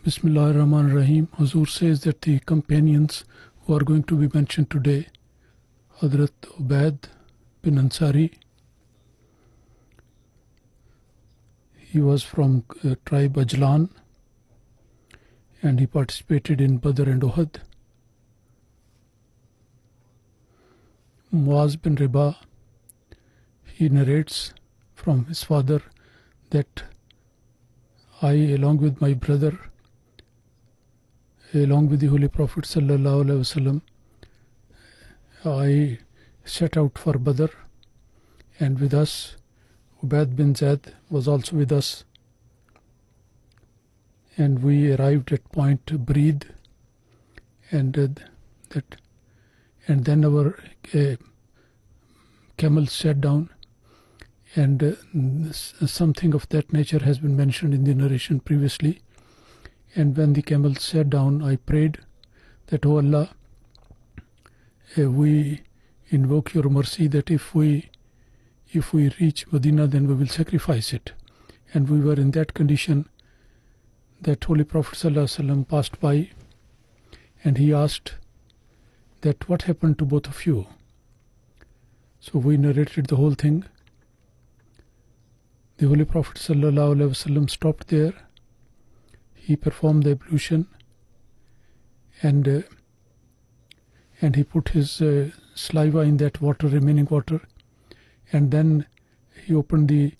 Bismillahir Rahmanir Rahim. Huzur says that the companions who are going to be mentioned today, Hadhrat Ubaid bin Ansari, he was from tribe Ajlan and he participated in Badr and Uhud. Muaz bin Riba, he narrates from his father that I, along with my brother, along with the Holy Prophet Sallallahu Alaihi Wasallam, I set out for Badr, and with us Ubaid bin Zaid was also with us, and we arrived at Point Breed, and then our camels sat down, and something of that nature has been mentioned in the narration previously. And when the camels sat down, I prayed that, "O Allah, we invoke your mercy that if we reach Medina, then we will sacrifice it." And we were in that condition that Holy Prophet ﷺ passed by, and he asked that, "What happened to both of you?" So we narrated the whole thing. The Holy Prophet ﷺ stopped there. He performed the ablution, and he put his saliva in that water, remaining water, and then he opened the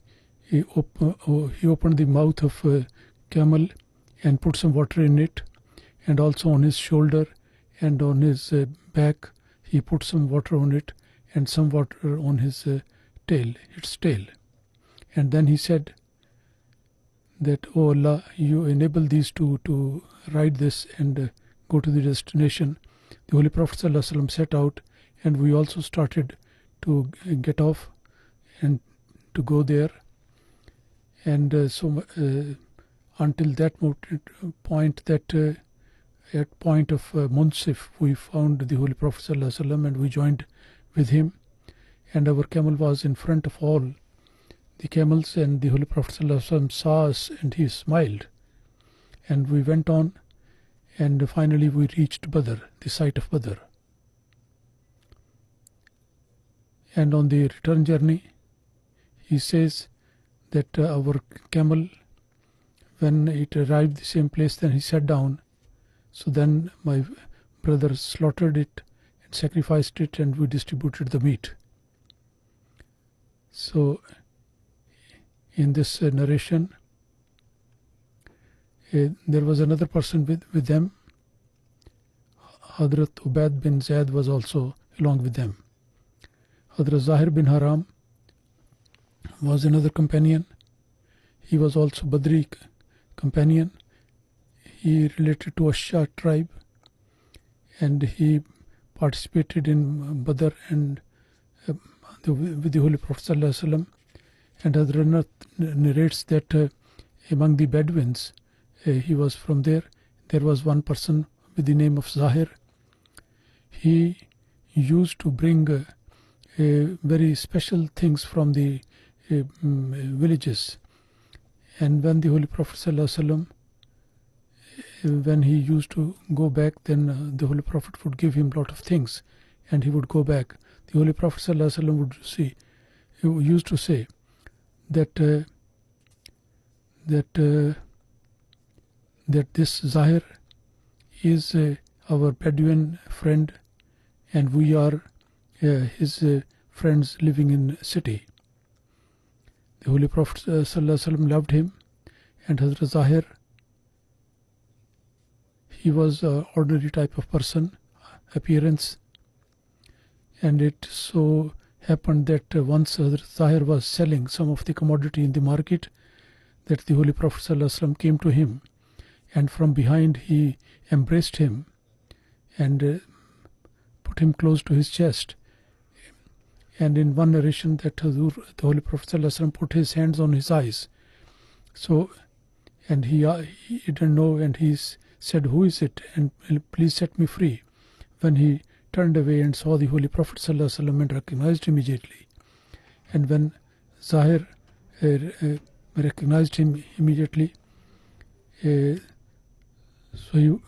mouth of a camel and put some water in it, and also on his shoulder and on his back he put some water on it and some water on his its tail. And then he said that, "O Allah, you enable these two to ride this and go to the destination." The Holy Prophet ﷺ set out, and we also started to get off and to go there. And until that point, at point of Munsif, we found the Holy Prophet ﷺ, and we joined with him, and our camel was in front of all the camels, and the Holy Prophet ﷺ saw us and he smiled, and we went on, and finally we reached Badr, the site of Badr. And on the return journey, he says that our camel, when it arrived the same place, then he sat down. So then my brother slaughtered it and sacrificed it, and we distributed the meat. So in this narration, there was another person with them. Hadhrat Ubaid bin Zaid was also along with them. Hadhrat Zahir bin Haram was another companion. He was also Badri companion. He related to Ashya tribe, and he participated in Badr and with the Holy Prophet ﷺ. And Hadhrat narrates that among the Bedouins, he was from there. There was one person with the name of Zahir. He used to bring very special things from the villages. And when the Holy Prophet ﷺ, when he used to go back, then the Holy Prophet would give him a lot of things, and he would go back. The Holy Prophet ﷺ used to say that this Zahir is our Bedouin friend, and we are his friends living in a city. The Holy Prophet ﷺ loved him, and Hadhrat Zahir, he was an ordinary type of person, appearance, and it so happened that once Hadhrat Zahir was selling some of the commodity in the market, that the Holy Prophet ﷺ came to him, and from behind he embraced him and put him close to his chest. And in one narration, that the Holy Prophet ﷺ put his hands on his eyes. So, and he didn't know, and he said, "Who is it? And please set me free." When he turned away and saw the Holy Prophet ﷺ and recognized him immediately. And when Zahir recognized him immediately, So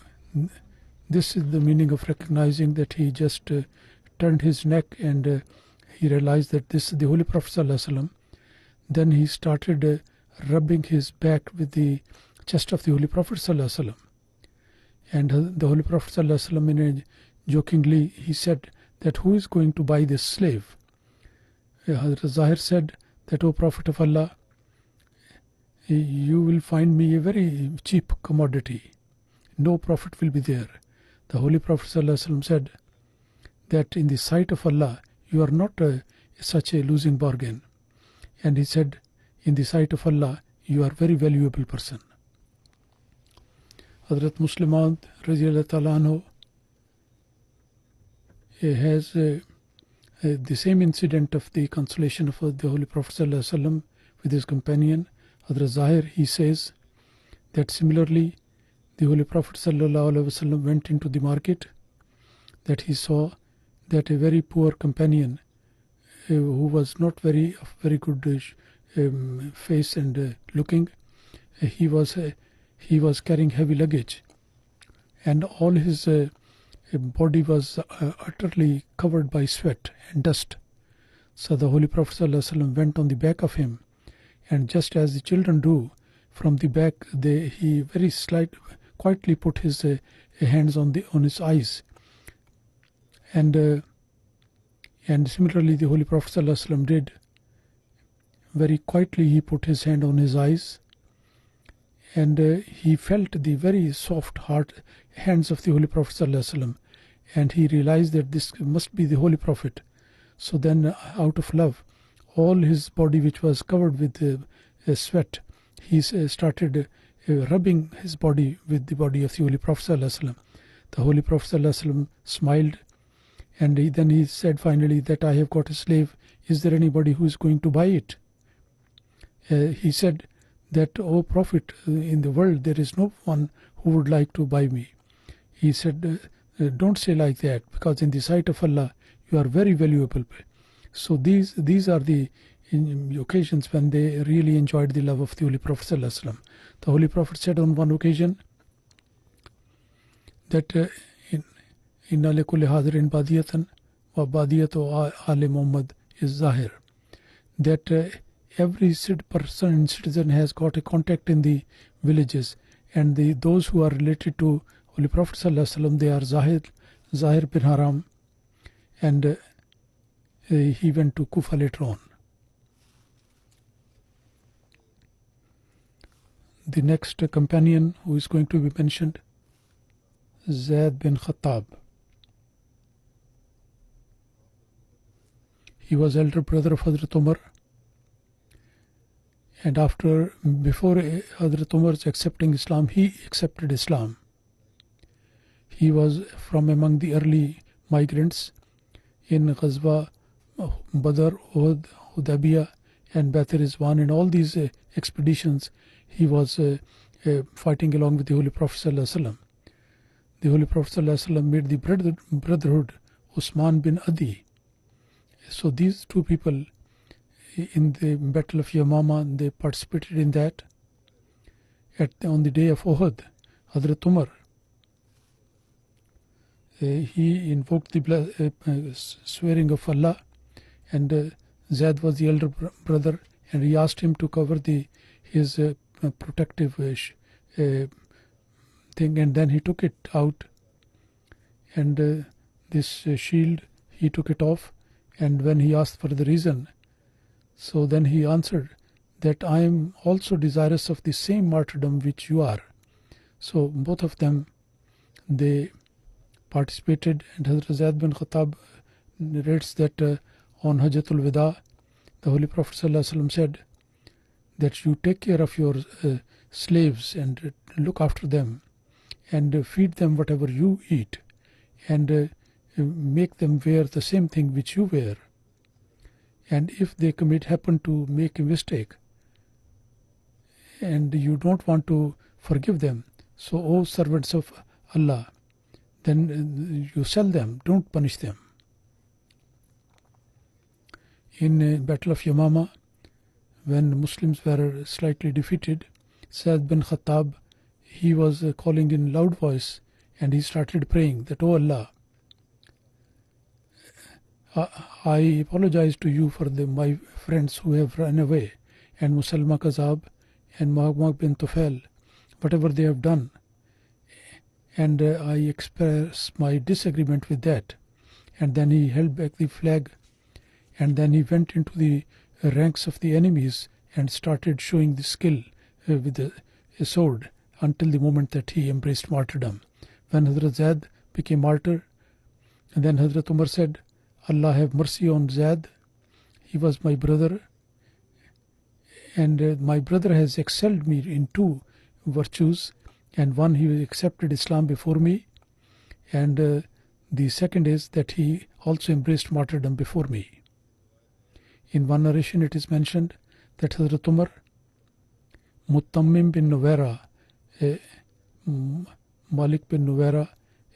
this is the meaning of recognizing that he just turned his neck and he realized that this is the Holy Prophet ﷺ. Then he started rubbing his back with the chest of the Holy Prophet ﷺ. And the Holy Prophet ﷺ, jokingly, he said that who is going to buy this slave? Hadhrat Zahir said that, O Prophet of Allah, you will find me a very cheap commodity. No profit will be there. The Holy Prophet ﷺ said that in the sight of Allah, you are not such a losing bargain. And he said, in the sight of Allah, you are a very valuable person. Hadhrat Muslim Maud Radiallahu Ta'ala Anhu has the same incident of the consolation of the Holy Prophet ﷺ with his companion Hadhrat Zahir. He says that similarly the Holy Prophet ﷺ went into the market, that he saw that a very poor companion who was not very good face and looking, he was carrying heavy luggage, and all his body was utterly covered by sweat and dust. So the Holy Prophet ﷺ went on the back of him, and just as the children do, from the back he very quietly put his hands on his eyes, and similarly the Holy Prophet ﷺ did. Very quietly he put his hand on his eyes, and he felt the very soft hands of the Holy Prophet ﷺ, and he realized that this must be the Holy Prophet. So then, out of love, all his body, which was covered with sweat, he started rubbing his body with the body of the Holy Prophet ﷺ. The Holy Prophet ﷺ smiled, and then he said finally that, I have got a slave, is there anybody who is going to buy it? He said that, O Prophet, in the world there is no one who would like to buy me. He said, don't say like that, because in the sight of Allah you are very valuable. So these are the occasions when they really enjoyed the love of the Holy Prophet ﷺ. The Holy Prophet said on one occasion that Inna li kulli hadirin badiyatan wa badiyatu ali Muhammad is zahir, that every person and citizen has got a contact in the villages, and those who are related to Holy Prophet ﷺ, they are Zahir bin Haram, and he went to Kufa later on. The next companion who is going to be mentioned, Zayd bin Khattab. He was elder brother of Hadhrat Umar, and before Hadhrat Umar's accepting Islam, he accepted Islam. He was from among the early migrants in Ghazwa, Badr, Uhud, Hudaybiyah, and Baitul Rizwan. In all these expeditions, he was fighting along with the Holy Prophet ﷺ. The Holy Prophet ﷺ made the brotherhood Usman bin Adi. So these two people, in the Battle of Yamama, they participated in that. On the day of Uhud, Hadhrat Umar, he invoked the swearing of Allah, and Zayd was the elder brother, and he asked him to cover his protective thing, and then he took it out, and this shield, he took it off, and when he asked for the reason, so then he answered that I am also desirous of the same martyrdom which you are. So both of them, they participated, and Hazrat Zayd bin Khattab narrates that on Hajjatul Wida, the Holy Prophet ﷺ said that you take care of your slaves and look after them, and feed them whatever you eat, and make them wear the same thing which you wear. And if they happen to make a mistake, and you don't want to forgive them, so O servants of Allah, then you sell them, don't punish them. In Battle of Yamama, when Muslims were slightly defeated, Zayd bin Khattab, he was calling in loud voice, and he started praying that, "Oh Allah, I apologize to you for my friends who have run away, and Musalma Kazab and Muhammad bin Tufail, whatever they have done, and I express my disagreement with that." And then he held back the flag, and then he went into the ranks of the enemies and started showing the skill with a sword until the moment that he embraced martyrdom. When Hadhrat Zaid became martyr, and then Hadhrat Umar said, "Allah have mercy on Zaid. He was my brother, and my brother has excelled me in two virtues, and one, he accepted Islam before me, and the second is that he also embraced martyrdom before me." In one narration it is mentioned that Hadhrat Umar, Mutammim bin Nuwaira, Malik bin Nuwaira,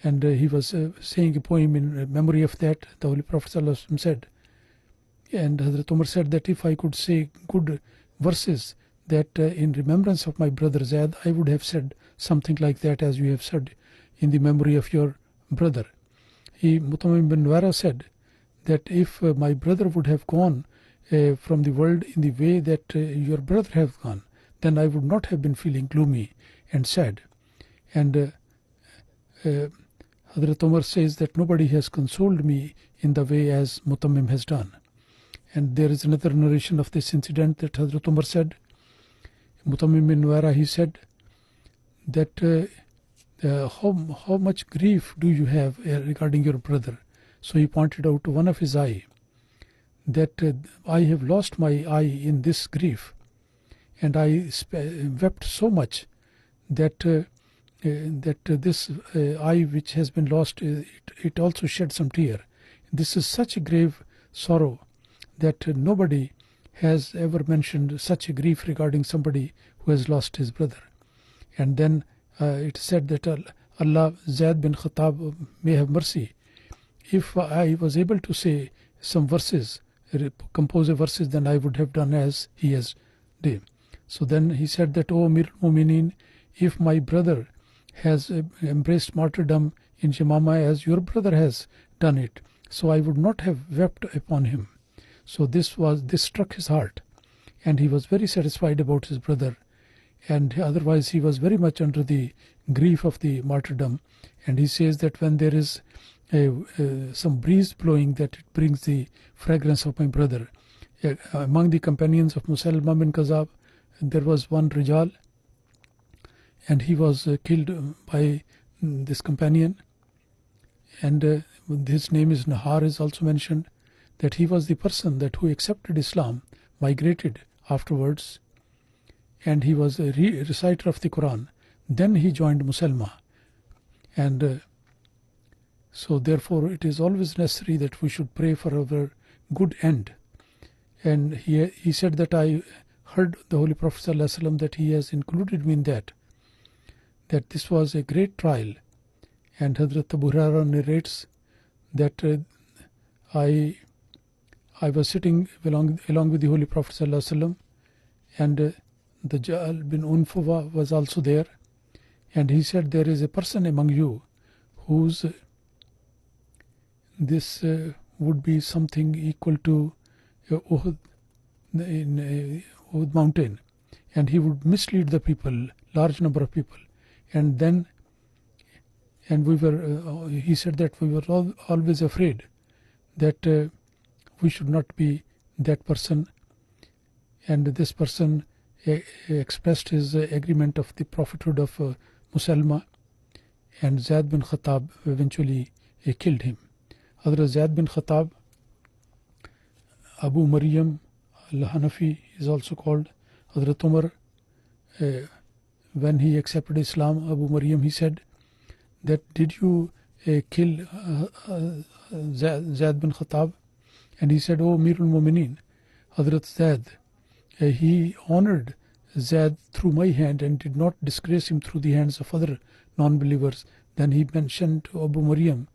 and he was saying a poem in memory of that. The Holy Prophet ﷺ said, and Hadhrat Umar said that if I could say good verses that in remembrance of my brother Zaid, I would have said something like that as you have said in the memory of your brother. Mutammim bin Nuwaira said that if my brother would have gone from the world in the way that your brother has gone, then I would not have been feeling gloomy and sad. And Hadhrat Umar says that nobody has consoled me in the way as Mutammim has done. And there is another narration of this incident that Hadhrat Umar said, Mutammim bin Nuwaira, he said that how much grief do you have regarding your brother? So he pointed out to one of his eye that I have lost my eye in this grief, and I wept so much that this eye which has been lost, it also shed some tear. This is such a grave sorrow that nobody has ever mentioned such a grief regarding somebody who has lost his brother. And then it said that Allah, Zaid bin Khattab may have mercy. If I was able to say some verses, compose verses, then I would have done as he has done. So then he said that, "O Amir al-Mu'minin, if my brother has embraced martyrdom in Yamama as your brother has done it, so I would not have wept upon him." So this struck his heart, and he was very satisfied about his brother, and otherwise he was very much under the grief of the martyrdom. And he says that when there is some breeze blowing, that it brings the fragrance of my brother. Among the companions of Musalma bin Kazab, there was one Rijal, and he was killed by this companion, and his name is Nahar, is also mentioned, that he was the person that who accepted Islam, migrated afterwards, and he was a reciter of the Quran. Then he joined Musalma, and so therefore it is always necessary that we should pray for our good end. And he said that I heard the Holy Prophet ﷺ that he has included me in that this was a great trial. And Hadhrat Abu Hurairah narrates that I was sitting along with the Holy Prophet ﷺ, and the Jal bin Unfuwa was also there, and he said, "There is a person among you whose this would be something equal to Uhud, in Uhud mountain, and he would mislead the people, large number of people." And then he said that we were always afraid that we should not be that person. And this person expressed his agreement of the prophethood of Musalma, and Zaid bin Khattab eventually killed him. Hadhrat Zaid bin Khattab, Abu Maryam al-Hanafi is also called. Hadhrat Umar, when he accepted Islam, Abu Maryam, he said that, "Did you kill Zaid bin Khattab?" And he said, "Oh Amir al-Mu'minin, Hadhrat Zaid, he honored Zaid through my hand and did not disgrace him through the hands of other non-believers." Then he mentioned to Abu Maryam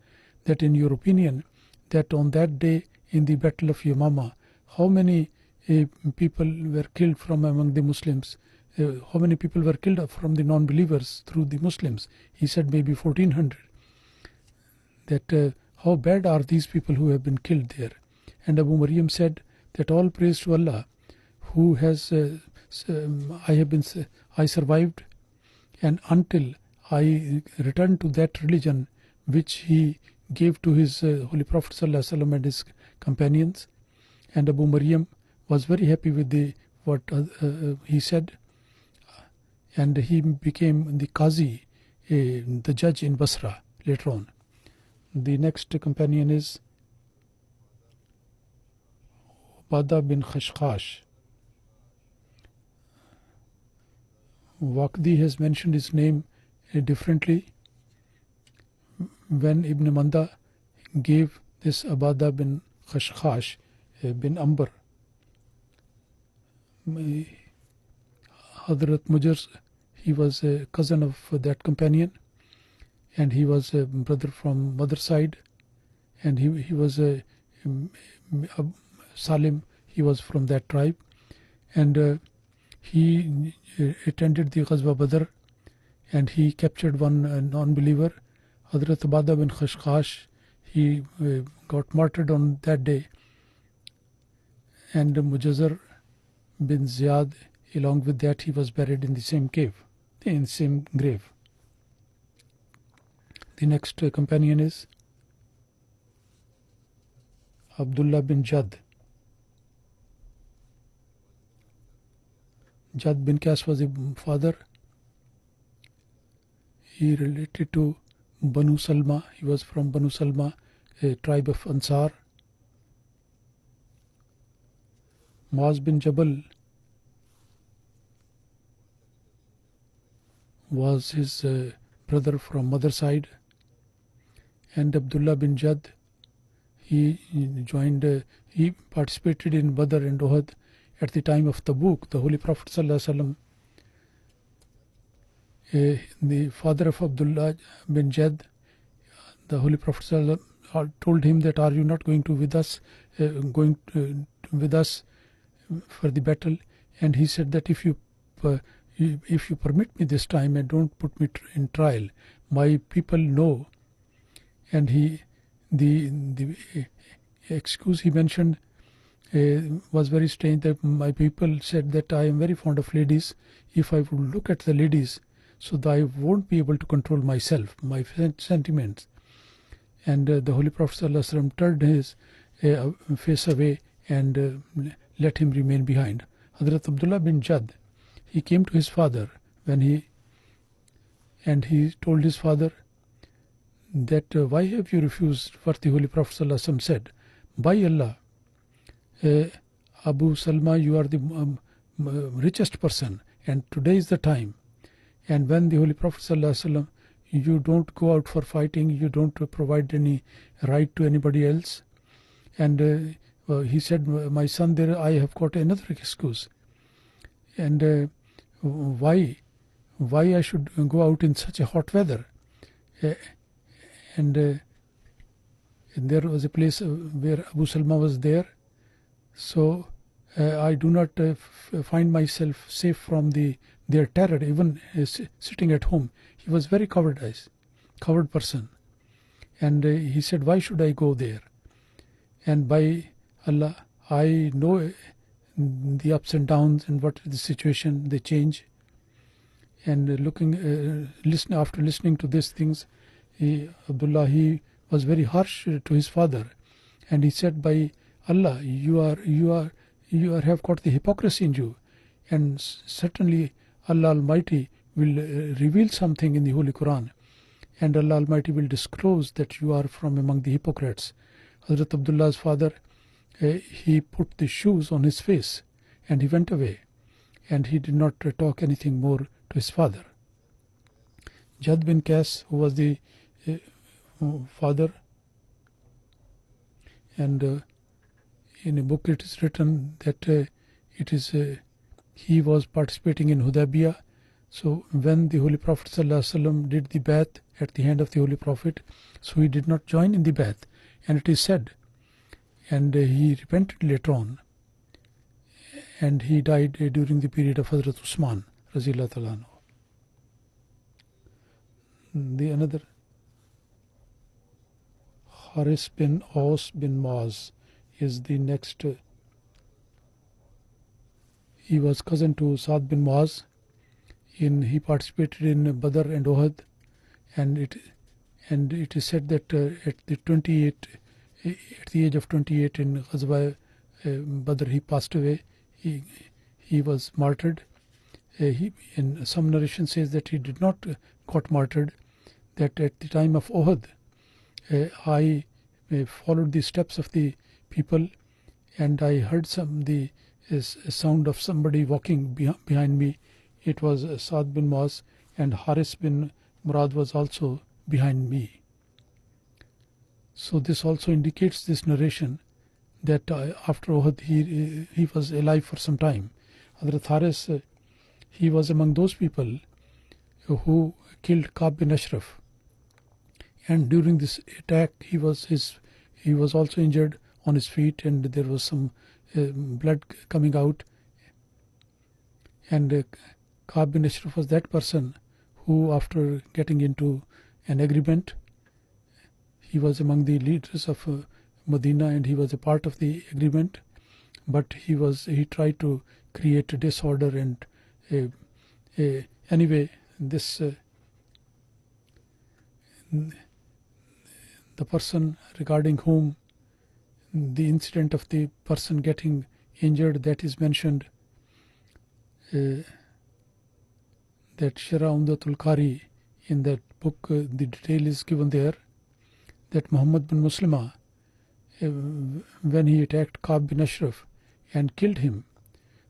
that, in your opinion, that on that day in the Battle of Yamama, how many people were killed from among the Muslims how many people were killed from the non-believers through the Muslims? He said maybe 1400. That how bad are these people who have been killed there? And Abu Maryam said that all praise to Allah, who has I survived, and until I returned to that religion which he gave to his Holy Prophet ﷺ and his companions. And Abu Maryam was very happy with what he said, and he became the Qazi, the judge in Basra later on. The next companion is Ubadah bin Khashkhash. Waqdi has mentioned his name differently. When Ibn Manda gave this Ubadah bin Khashkhash bin Amr, Hadhrat Mujr, he was a cousin of that companion, and he was a brother from mother side, and he was a Salim, he was from that tribe, and he attended the Ghazwa Badr, and he captured one non-believer, Hadhrat Ubadah bin Khashkhash. He got martyred on that day, and Mujazar bin Ziyad, along with that, he was buried in the same cave, in the same grave. The next companion is Abdullah bin Jad. Jad bin Qas was a father. He related to Banu Salma. He was from Banu Salma, a tribe of Ansar. Muaz bin Jabal was his brother from mother side. And Abdullah bin Jad, he participated in Badr and Uhud at the time of Tabuk. The Holy Prophet ﷺ, the father of Abdullah bin Jad, the Holy Prophet ﷺ told him that, are you not going to with us for the battle? And he said that if you permit me this time and don't put me in trial, my people know. And the excuse he mentioned was very strange, that my people said that I am very fond of ladies. If I would look at the ladies, so that I won't be able to control myself, my sentiments. And the Holy Prophet ﷺ turned his face away and let him remain behind. Hadhrat Abdullah bin Jad, he came to his father and he told his father that why have you refused what the Holy Prophet ﷺ said? By Allah, Abu Salma, you are the richest person, and today is the time. And when the Holy Prophet ﷺ, you don't go out for fighting, you don't provide any right to anybody else. And he said, my son, there I have got another excuse. And why I should go out in such a hot weather? And there was a place where Abu Salma was there, so I do not find myself safe from their terror, even sitting at home. He was very covered person, and he said, why should I go there? And by Allah, I know the ups and downs and what is the situation, they change. And after listening to these things, Abdullah, he was very harsh to his father, and he said, by Allah, you have got the hypocrisy in you, and certainly Allah Almighty will reveal something in the Holy Quran, and Allah Almighty will disclose that you are from among the hypocrites. Hazrat Abdullah's father, he put the shoes on his face and he went away, and he did not talk anything more to his father. Jad bin Qas, who was the father, and in a book it is written that he was participating in Hudaybiyah. So when the Holy Prophet ﷺ did the Bai'at at the hand of the Holy Prophet, so he did not join in the Bai'at, and it is said, and he repented later on, and he died during the period of Hadhrat Usman Razillah Ta'ala anhu. The another, Haris bin Aus bin Maz is the next. He was cousin to Saad bin Muaz. He participated in Badr and Uhud, and it is said that at the age of 28 in Ghazwa Badr he passed away. He was martyred. In some narration says that he did not got martyred. That at the time of Uhud, I followed the steps of the people, and I heard the sound of somebody walking behind me. It was Saad bin Muaz, and Haris bin Murad was also behind me. So this also indicates, this narration, that after Uhud he was alive for some time. Hadhrat Haris, he was among those people who killed Ka'b bin Ashraf, and during this attack he was also injured on his feet, and there was some blood coming out. And Ka'b bin Ashraf was that person who, after getting into an agreement, he was among the leaders of Medina, and he was a part of the agreement, but he tried to create a disorder, and anyway, this the person regarding whom the incident of the person getting injured, that is mentioned, that Shara Umdatul Qari, in that book, the detail is given there, that Muhammad bin Muslima, when he attacked Ka'b bin Ashraf and killed him,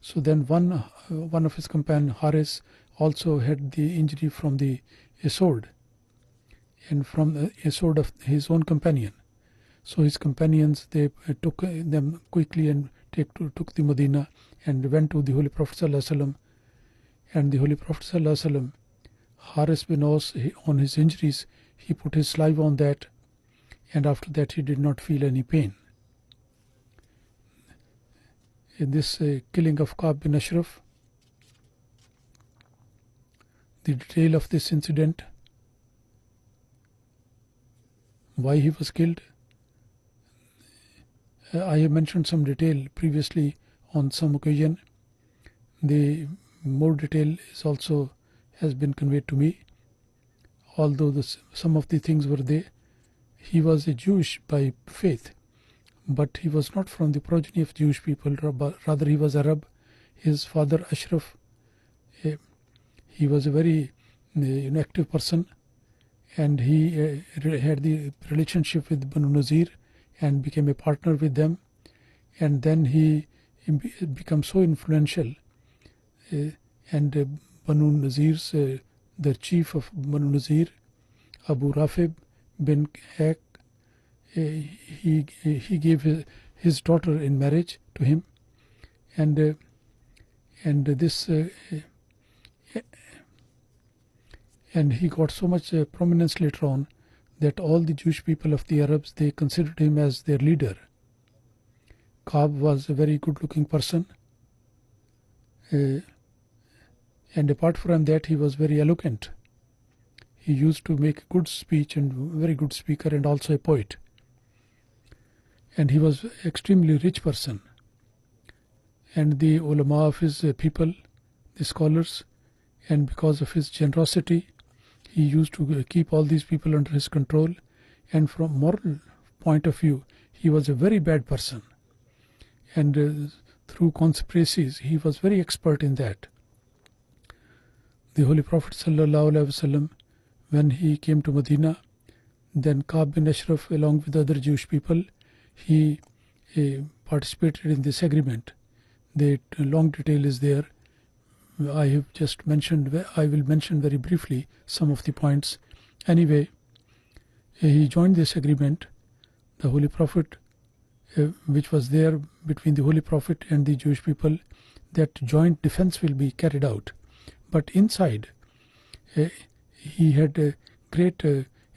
so then one of his companions, Haris, also had the injury from a sword, and from a sword of his own companion. So his companions, they took them quickly and took the Medina and went to the Holy Prophet ﷺ. And the Holy Prophet ﷺ, Haris bin Aus, on his injuries, he put his saliva on that, and after that he did not feel any pain. In this killing of Ka'b bin Ashraf, the detail of this incident, why he was killed, I have mentioned some detail previously on some occasion. The more detail has been conveyed to me, although some of the things were there. He was a Jewish by faith, but he was not from the progeny of Jewish people, rather he was Arab. His father Ashraf, he was a very active person, and he had the relationship with Banu Nazir and became a partner with them, and then he became so influential, and Banu Nazir's, the chief of Banu Nazir, Abu Rafib bin Haq, he gave his daughter in marriage to him, and this and he got so much prominence later on that all the Jewish people of the Arabs, they considered him as their leader. Ka'b was a very good looking person, and apart from that he was very eloquent. He used to make good speech and very good speaker, and also a poet. And he was extremely rich person. And the ulama of his people, the scholars, and because of his generosity, he used to keep all these people under his control. And from moral point of view, he was a very bad person. And through conspiracies, he was very expert in that. The Holy Prophet ﷺ, when he came to Medina, then Ka'b bin Ashraf, along with other Jewish people, he participated in this agreement. The long detail is there. I have just mentioned, I will mention very briefly some of the points. Anyway, he joined this agreement. The Holy Prophet, which was there between the Holy Prophet and the Jewish people, that joint defense will be carried out. But inside, he had a great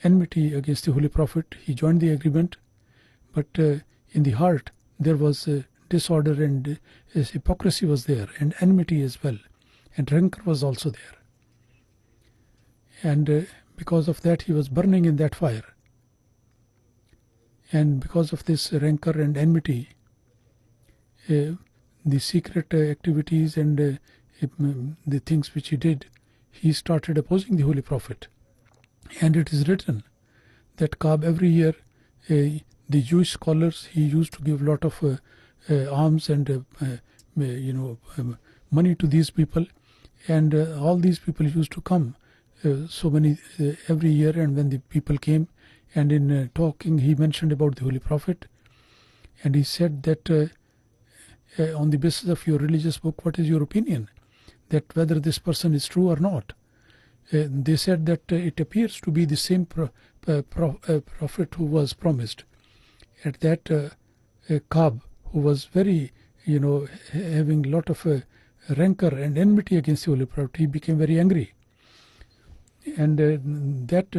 enmity against the Holy Prophet. He joined the agreement, but in the heart there was disorder, and hypocrisy was there, and enmity as well. and rancor was also there. And because of that, he was burning in that fire. And because of this rancor and enmity, the secret activities and the things which he did, he started opposing the Holy Prophet. And it is written that Ka'b every year, the Jewish scholars, he used to give a lot of alms and money to these people, and all these people used to come so many every year. And when the people came, and in talking, he mentioned about the Holy Prophet, and he said that on the basis of your religious book, what is your opinion, that whether this person is true or not? They said that it appears to be the same prophet who was promised. At that, Ka'b, who was very, having a lot of rancor and enmity against the Holy Prophet, he became very angry. And that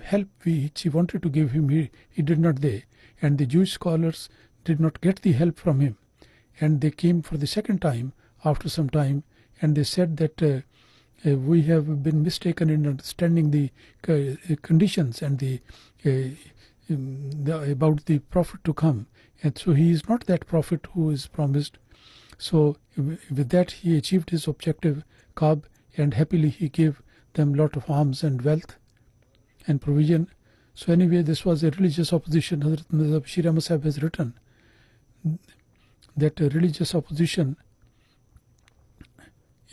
help which he wanted to give him, he did not they. And the Jewish scholars did not get the help from him. And they came for the second time after some time, and they said that we have been mistaken in understanding the conditions and the about the prophet to come. And so he is not that prophet who is promised. So with that he achieved his objective, Ka'b, and happily he gave them a lot of alms and wealth and provision. So anyway, this was a religious opposition. Hadhrat Mirza Bashir Ahmad Sahib has written that religious opposition,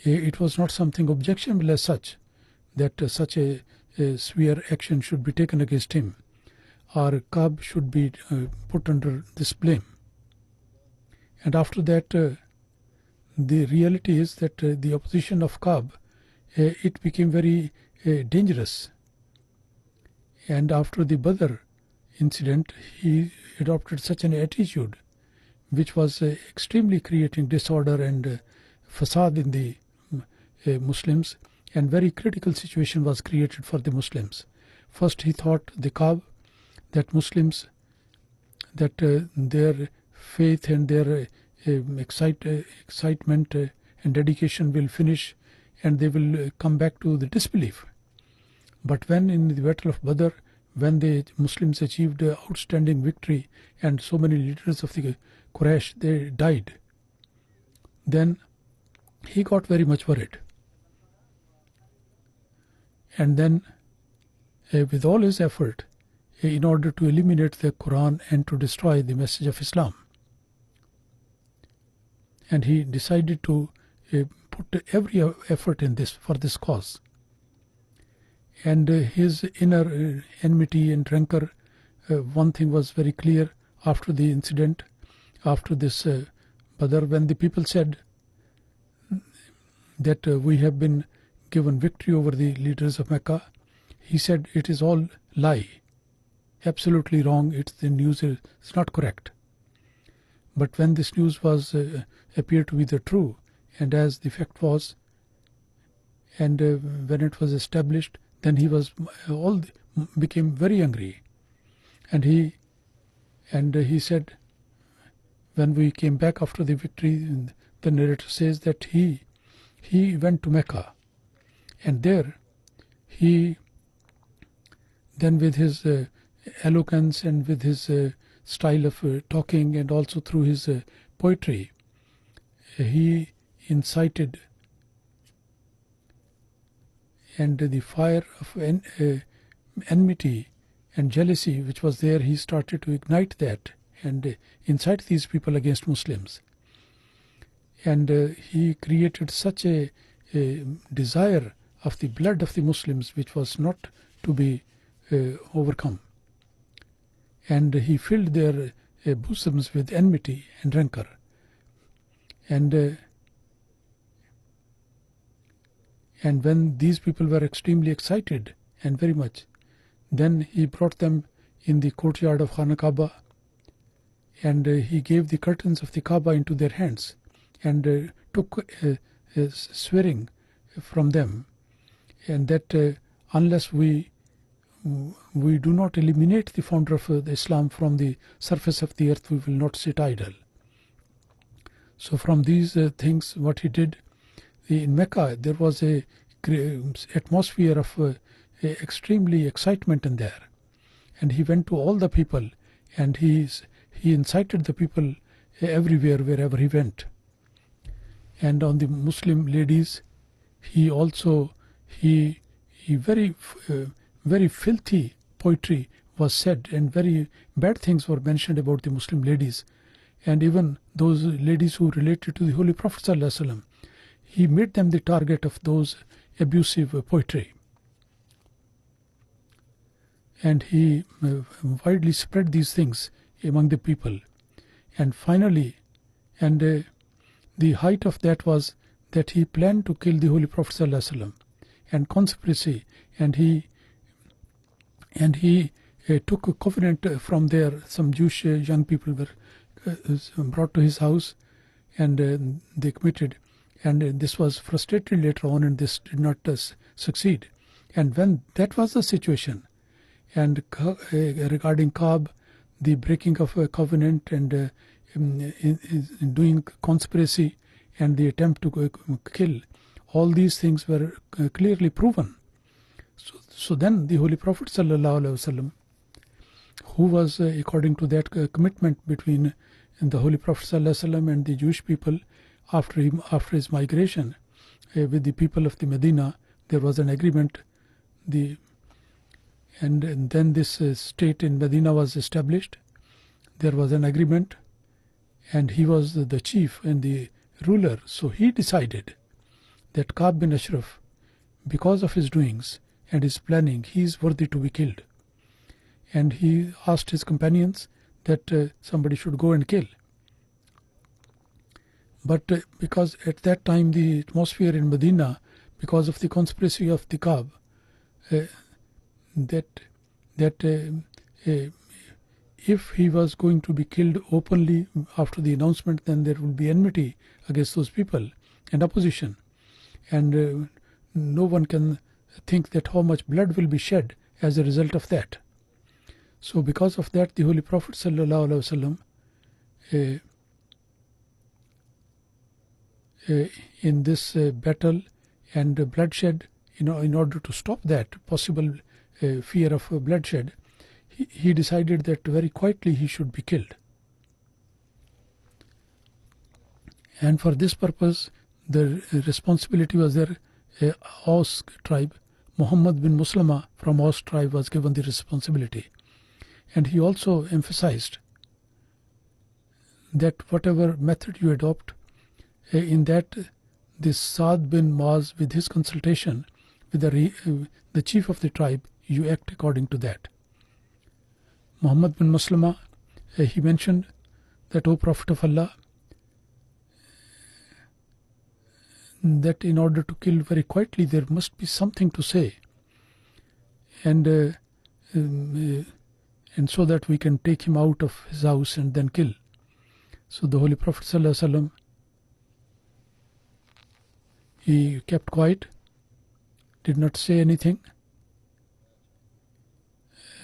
it was not something objectionable as such, that such a severe action should be taken against him, or Ka'b should be put under this blame. And after that, the reality is that the opposition of Ka'b, it became very dangerous. And after the Badr incident, he adopted such an attitude which was extremely creating disorder and fasad in the Muslims, and very critical situation was created for the Muslims. First he thought, the Ka'b, that Muslims, that their faith and their excitement and dedication will finish, and they will come back to the disbelief. But when in the Battle of Badr, when the Muslims achieved outstanding victory and so many leaders of the Quraysh, they died, then he got very much worried. And then with all his effort, in order to eliminate the Quran and to destroy the message of Islam, and he decided to put every effort in this for this cause. And his inner enmity and rancor, one thing was very clear after the incident, after this Badr, when the people said that we have been given victory over the leaders of Mecca, he said it is all lie, absolutely wrong, the news is not correct. But when this news was appeared to be the true, and as the fact was, and when it was established, then he was became very angry, and he said, when we came back after the victory, the narrator says that he went to Mecca, and there he then, with his eloquence and with his style of talking, and also through his poetry, he incited, and the fire of enmity and jealousy which was there, he started to ignite that and incite these people against Muslims. And he created such a desire of the blood of the Muslims which was not to be overcome. And he filled their bosoms with enmity and rancor. And when these people were extremely excited and very much, then he brought them in the courtyard of Khana Kaaba, and he gave the curtains of the Kaaba into their hands, and took swearing from them, and that unless we do not eliminate the founder of Islam from the surface of the earth, we will not sit idle. So from these things, what he did, in Mecca there was a atmosphere of extremely excitement in there, and he went to all the people, and he incited the people everywhere wherever he went. And on the Muslim ladies, he also very filthy poetry was said, and very bad things were mentioned about the Muslim ladies, and even those ladies who related to the Holy Prophet ﷺ. He made them the target of those abusive poetry, and he widely spread these things among the people. And finally, the height of that was that he planned to kill the Holy Prophet ﷺ, and conspiracy, and he took a covenant from there. Some Jewish young people were brought to his house, and they committed, and this was frustrated later on, and this did not succeed. And when that was the situation, and regarding Kaab, the breaking of a covenant, and in doing conspiracy, and the attempt to kill, all these things were clearly proven. So then the Holy Prophet ﷺ, who was according to that commitment between the Holy Prophet ﷺ and the Jewish people, after his migration with the people of the Medina, there was an agreement. And then this state in Medina was established. There was an agreement, and he was the chief and the ruler. So he decided that Ka'b bin Ashraf, because of his doings and his planning, he is worthy to be killed. And he asked his companions that somebody should go and kill. But because at that time the atmosphere in Medina, because of the conspiracy of the Ka'b, if he was going to be killed openly after the announcement, then there would be enmity against those people and opposition. And no one can think that how much blood will be shed as a result of that. So because of that, the Holy Prophet ﷺ, in this battle and bloodshed, in order to stop that possible fear of bloodshed, he decided that very quietly he should be killed. And for this purpose, the responsibility was there. Aus tribe, Muhammad bin Muslima from Aus tribe was given the responsibility. And he also emphasized that whatever method you adopt, in that this Saad bin Muaz, with his consultation with the chief of the tribe, you act according to that. Muhammad bin Muslima, he mentioned that, O Prophet of Allah, that in order to kill very quietly, there must be something to say, and so that we can take him out of his house and then kill. So the Holy Prophet ﷺ, he kept quiet, did not say anything.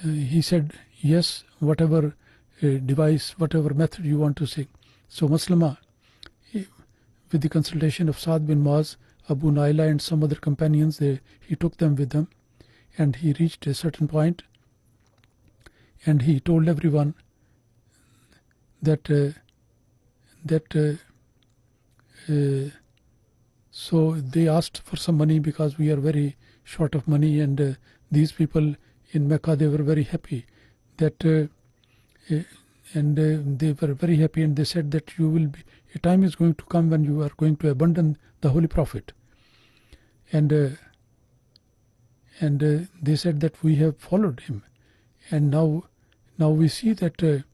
He said, yes, whatever device, whatever method you want to say. So Muslima, with the consultation of Saad bin Muaz, Abu Naila and some other companions, he took them with him, and he reached a certain point, and he told everyone that so they asked for some money, because we are very short of money, and these people in Mecca, they were very happy that they were very happy, and they said that a time is going to come when you are going to abandon the Holy Prophet. And they said that we have followed him, and now we see that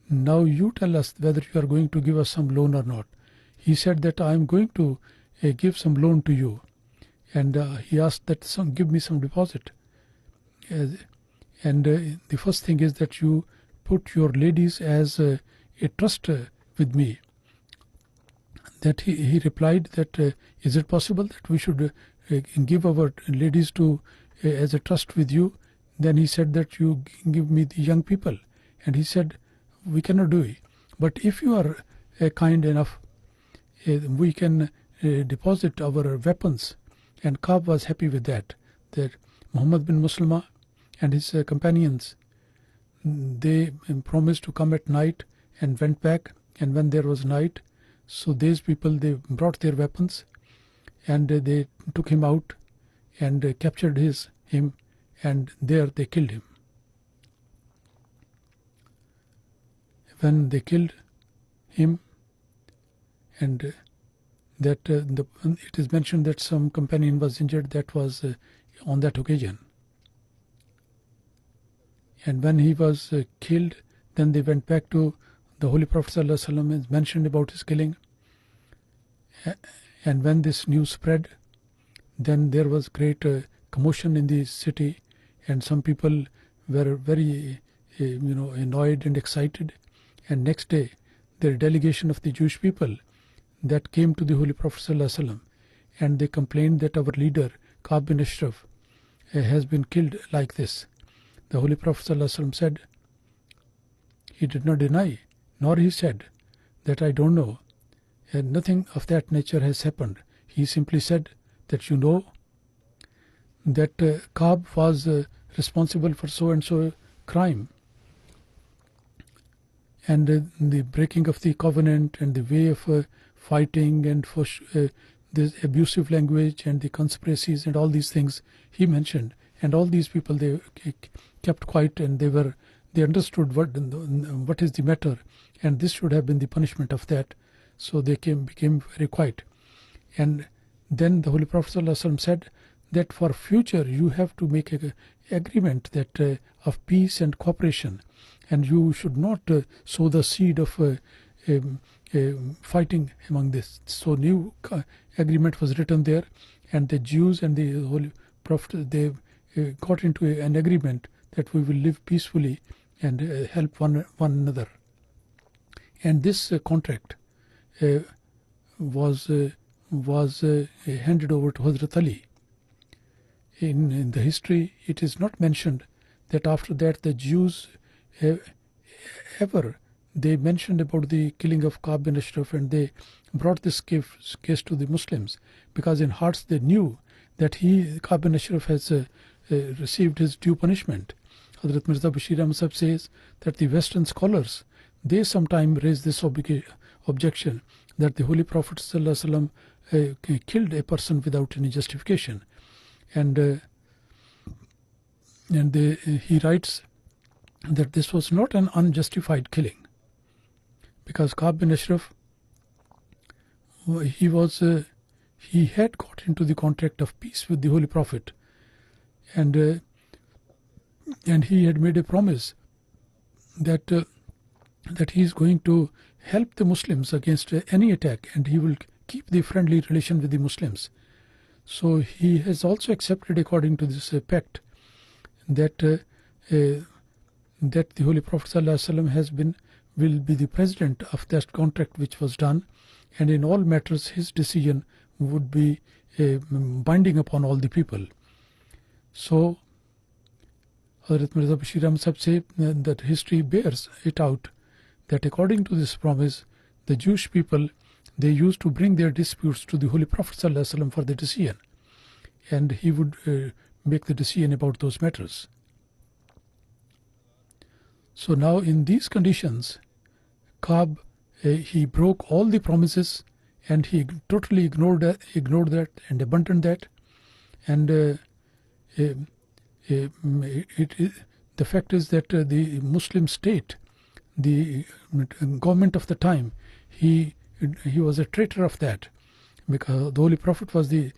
now you tell us whether you are going to give us some loan or not. He said that I am going to give some loan to you, and he asked that give me some deposit. And the first thing is that you put your ladies as a trust with me. That he replied that is it possible that we should give our ladies to as a trust with you? Then he said that you give me the young people, and he said we cannot do it. But if you are kind enough, we can deposit our weapons. And Ka'b was happy with that. That Muhammad bin Muslima and his companions, they promised to come at night and went back. And when there was night, so these people, they brought their weapons and they took him out and captured him, and there they killed him. When they killed him, and that it is mentioned that some companion was injured. That was on that occasion. And when he was killed, then they went back to the Holy Prophet ﷺ and mentioned about his killing. And when this news spread, then there was great commotion in the city, and some people were very annoyed and excited. And next day, the delegation of the Jewish people that came to the Holy Prophet ﷺ, and they complained that our leader Ka'b bin Ashraf has been killed like this. The Holy Prophet ﷺ said, he did not deny, nor he said that I don't know, and nothing of that nature has happened. He simply said that you know that Ka'b was responsible for so and so crime, and the breaking of the covenant and the way of fighting and for this abusive language and the conspiracies and all these things he mentioned. And all these people, they kept quiet, and they understood what is the matter, and this should have been the punishment of that. So they became very quiet. And then the Holy Prophet ﷺ said that for future you have to make an agreement that of peace and cooperation, and you should not sow the seed of fighting among this. So new agreement was written there, and the Jews and the Holy Prophet, they got into an agreement that we will live peacefully and help one another. And this contract was handed over to Hadhrat Ali. In the history, it is not mentioned that after that the Jews they mentioned about the killing of Ka'b bin Ashraf, and they brought this case to the Muslims, because in hearts they knew that Ka'b bin Ashraf has received his due punishment. Hadhrat Mirza Bashir Ahmad says that the Western scholars, they sometimes raise this objection that the Holy Prophet ﷺ killed a person without any justification, and he writes that this was not an unjustified killing, because Ka'b bin Ashraf, he had got into the contract of peace with the Holy Prophet, and he had made a promise that he is going to help the Muslims against any attack, and he will keep the friendly relation with the Muslims. So he has also accepted, according to this pact, that the Holy Prophet ﷺ will be the president of that contract which was done, and in all matters his decision would be binding upon all the people. So Hadhrat Mirza Bashir Ahmad say that history bears it out that according to this promise, the Jewish people, they used to bring their disputes to the Holy Prophet ﷺ for the decision, and he would make the decision about those matters. So now in these conditions, Ka'b, he broke all the promises, and he totally ignored that and abandoned that. And the fact is that the Muslim state, the government of the time, he was a traitor of that, because the Holy Prophet was the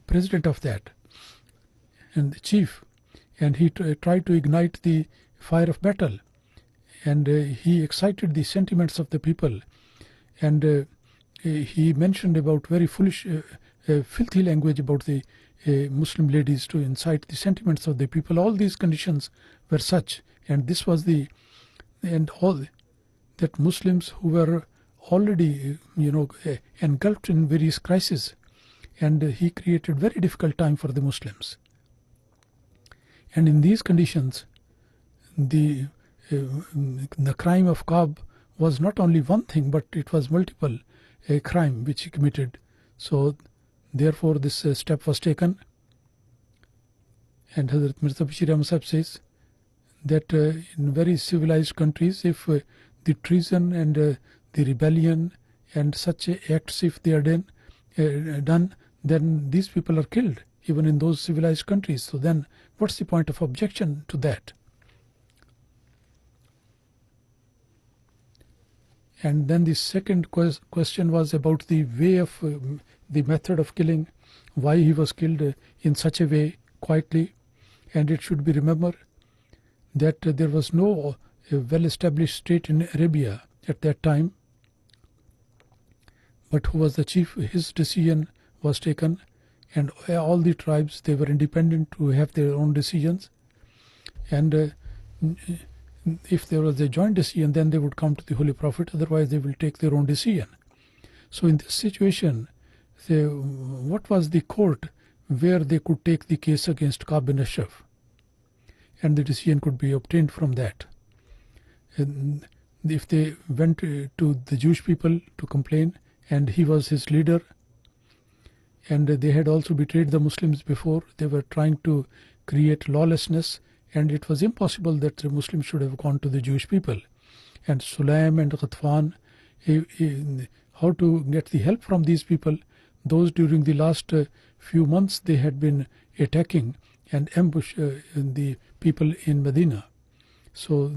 president of that and the chief, and he tried to ignite the fire of battle, and he excited the sentiments of the people, and he mentioned about very foolish, filthy language about the Muslim ladies to incite the sentiments of the people. All these conditions were such, and this was all that Muslims who were already engulfed in various crises, and he created very difficult time for the Muslims. And in these conditions, the crime of Ka'b was not only one thing, but it was multiple crime which he committed. So therefore this step was taken. And Hadhrat Mirza Bashir Ahmad Sahib says that in very civilized countries, if the treason and the rebellion and such acts, if they are done, then these people are killed, even in those civilized countries. So then what's the point of objection to that? And then the second question was about the way of the method of killing, why he was killed in such a way, quietly. And it should be remembered that there was no well-established state in Arabia at that time. But who was the chief? His decision was taken, and all the tribes, they were independent to have their own decisions. And if there was a joint decision, then they would come to the Holy Prophet. Otherwise, they will take their own decision. So in this situation, what was the court where they could take the case against Ka'b bin Ashraf, and the decision could be obtained from that? And if they went to the Jewish people to complain, and he was his leader, and they had also betrayed the Muslims before, they were trying to create lawlessness, and it was impossible that the Muslims should have gone to the Jewish people. And Sulaim and Ghatfan, how to get the help from these people? Those during the last few months, they had been attacking and ambush the people in Medina. So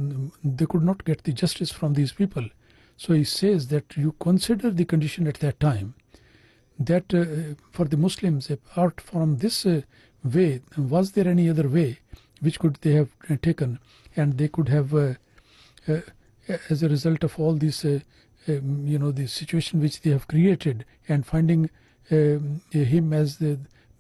they could not get the justice from these people. So he says that you consider the condition at that time, that for the Muslims, apart from this way, was there any other way which could they have taken, and they could have, as a result of all this, the situation which they have created, and finding him as the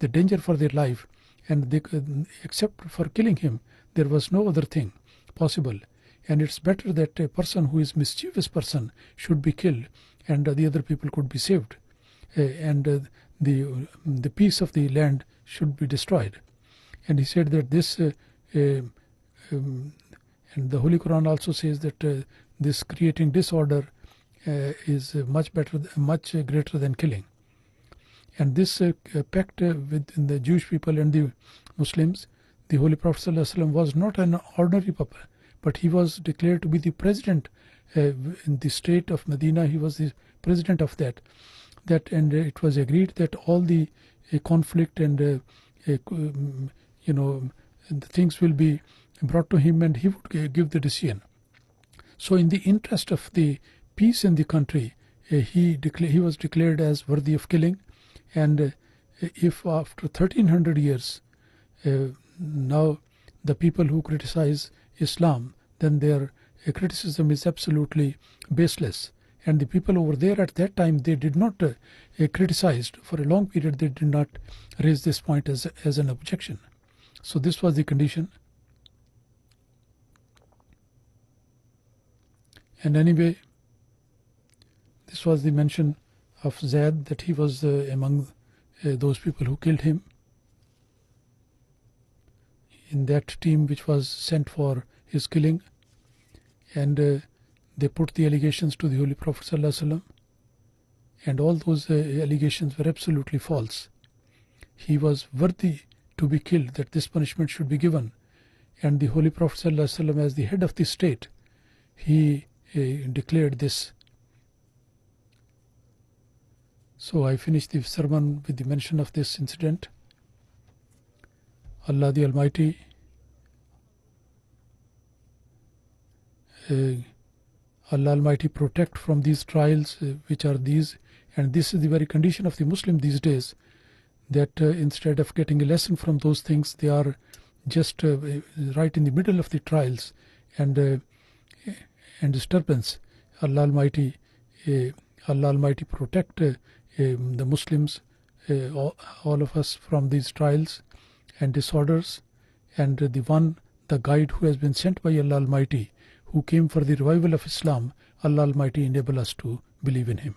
danger for their life, and they could, except for killing him, there was no other thing possible. And it's better that a person who is mischievous person should be killed, and the other people could be saved, and the peace of the land should be destroyed. And he said that this, and the Holy Quran also says that this creating disorder is much greater than killing. And this pact within the Jewish people and the Muslims, the Holy Prophet ﷺ was not an ordinary papa, but he was declared to be the president in the state of Medina. He was the president of that, and it was agreed that all the conflict and the things will be brought to him, and he would give the decision. So in the interest of the peace in the country, he was declared as worthy of killing. And if after 1300 years, now the people who criticize Islam, then their criticism is absolutely baseless. And the people over there at that time, they did not criticized for a long period. They did not raise this point as an objection. So this was the condition. And anyway, this was the mention of Zaid, that he was among those people who killed him in that team which was sent for his killing. And they put the allegations to the Holy Prophet ﷺ, and all those allegations were absolutely false. He was worthy to be killed, that this punishment should be given. And the Holy Prophet ﷺ, as the head of the state, he declared this. So I finished the sermon with the mention of this incident. Allah the Almighty, Allah Almighty protect from these trials which are these. And this is the very condition of the Muslim these days, that instead of getting a lesson from those things, they are just right in the middle of the trials and disturbance. Allah Almighty protect the Muslims, all of us, from these trials and disorders. And the guide who has been sent by Allah Almighty, who came for the revival of Islam, Allah Almighty enable us to believe in him.